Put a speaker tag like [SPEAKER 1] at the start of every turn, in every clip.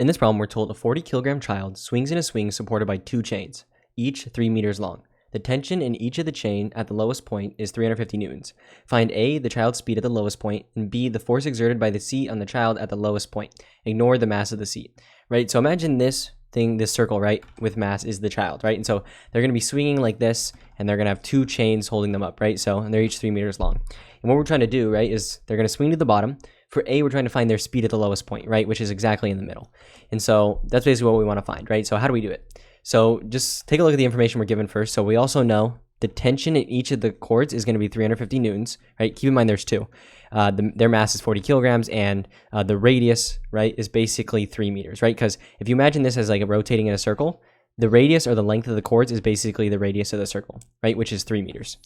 [SPEAKER 1] In this problem, we're told a 40-kilogram child swings in a swing supported by two chains, each 3 meters long. The tension in each of the chain at the lowest point is 350 newtons. Find A, the child's speed at the lowest point, and B, the force exerted by the seat on the child at the lowest point. Ignore the mass of the seat, right? So imagine this thing, this circle, right, with mass is the child, right? And so they're going to be swinging like this, and they're going to have two chains holding them up, right? So, and they're each 3 meters long. And what we're trying to do, right, is they're going to swing to the bottom. For A, we're trying to find their speed at the lowest point, right, which is exactly in the middle. And so that's basically what we want to find, right? So how do we do it? So just take a look at the information we're given first. So we also know the tension in each of the cords is going to be 350 newtons, right? Keep in mind there's two. Their mass is 40 kilograms, and the radius, right, is basically 3 meters, right? Because if you imagine this as like a rotating in a circle, the radius or the length of the cords is basically the radius of the circle, right, which is 3 meters.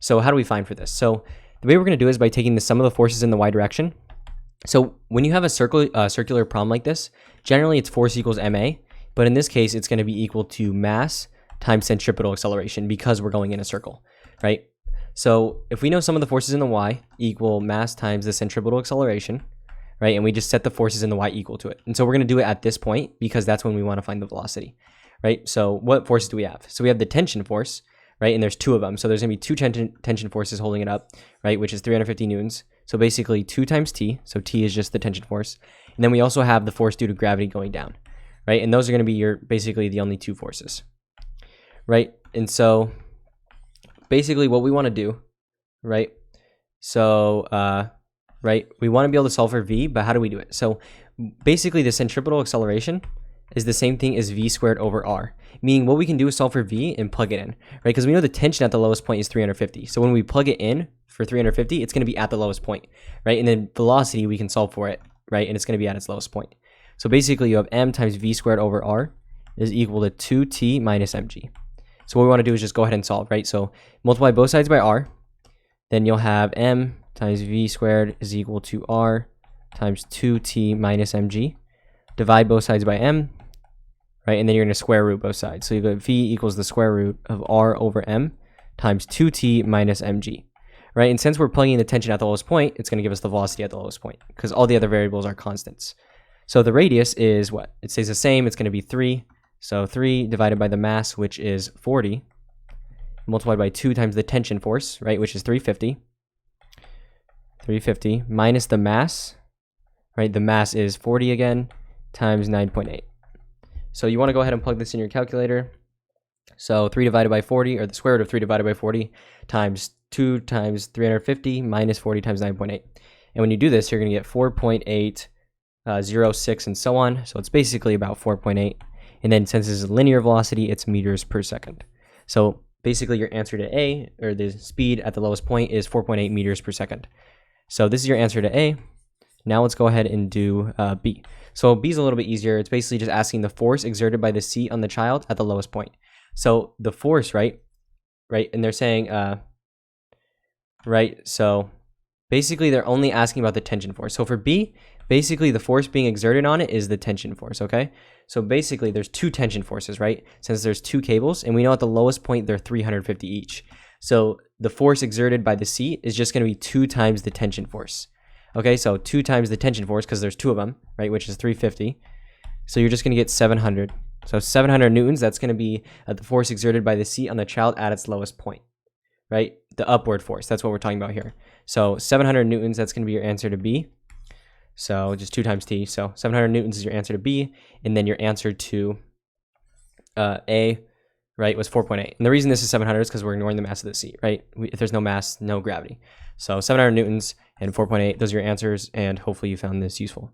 [SPEAKER 1] So how do we find for this? So the way we're going to do is by taking the sum of the forces in the y direction. So when you have a circular problem like this, generally it's force equals ma, but in this case, it's going to be equal to mass times centripetal acceleration because we're going in a circle, right? So if we know some of the forces in the y equal mass times the centripetal acceleration, right? And we just set the forces in the y equal to it. And so we're going to do it at this point because that's when we want to find the velocity, right? So what forces do we have? So we have the tension force, right? And there's two of them. So there's going to be two tension forces holding it up, right? Which is 350 newtons. So basically 2 times T. So T is just the tension force. And then we also have the force due to gravity going down, right? And those are going to be basically the only two forces, right? And so basically what we want to do, right? So, right, we want to be able to solve for V, but how do we do it? So basically the centripetal acceleration is the same thing as V squared over R, meaning what we can do is solve for V and plug it in, right? Because we know the tension at the lowest point is 350. So when we plug it in for 350, it's going to be at the lowest point, right? And then velocity, we can solve for it, right? And it's going to be at its lowest point. So basically you have m times V squared over R is equal to 2t minus mg. So what we want to do is just go ahead and solve, right? So multiply both sides by R, then you'll have m times V squared is equal to R times 2t minus mg. Divide both sides by m, right? And then you're going to square root both sides. So you go V equals the square root of R over m times 2t minus mg, right? And since we're plugging the tension at the lowest point, it's going to give us the velocity at the lowest point because all the other variables are constants. So the radius is what? It stays the same. It's going to be 3. So 3 divided by the mass, which is 40, multiplied by 2 times the tension force, right, which is 350. 350 minus the mass, right? The mass is 40 again, times 9.8. So you want to go ahead and plug this in your calculator. So 3 divided by 40, or the square root of 3 divided by 40, times 2 times 350 minus 40 times 9.8. And when you do this, you're going to get 4.806 and so on. So it's basically about 4.8. And then since this is linear velocity, it's meters per second. So basically your answer to A, or the speed at the lowest point, is 4.8 meters per second. So this is your answer to A. Now let's go ahead and do B. So B is a little bit easier. It's basically just asking the force exerted by the seat on the child at the lowest point. So the force, right, and they're saying, right, so basically they're only asking about the tension force. So for B, basically the force being exerted on it is the tension force, okay? So basically there's two tension forces, right? Since there's two cables, and we know at the lowest point they're 350 each. So the force exerted by the seat is just going to be 2 times the tension force. Okay, so 2 times the tension force, because there's two of them, right, which is 350. So you're just going to get 700. So 700 newtons, that's going to be the force exerted by the seat on the child at its lowest point, right? The upward force, that's what we're talking about here. So 700 newtons, that's going to be your answer to B. So just 2 times T. So 700 newtons is your answer to B. And then your answer to A, right, was 4.8. And the reason this is 700 is because we're ignoring the mass of the seat, right? If there's no mass, no gravity. So 700 newtons and 4.8, those are your answers. And hopefully you found this useful.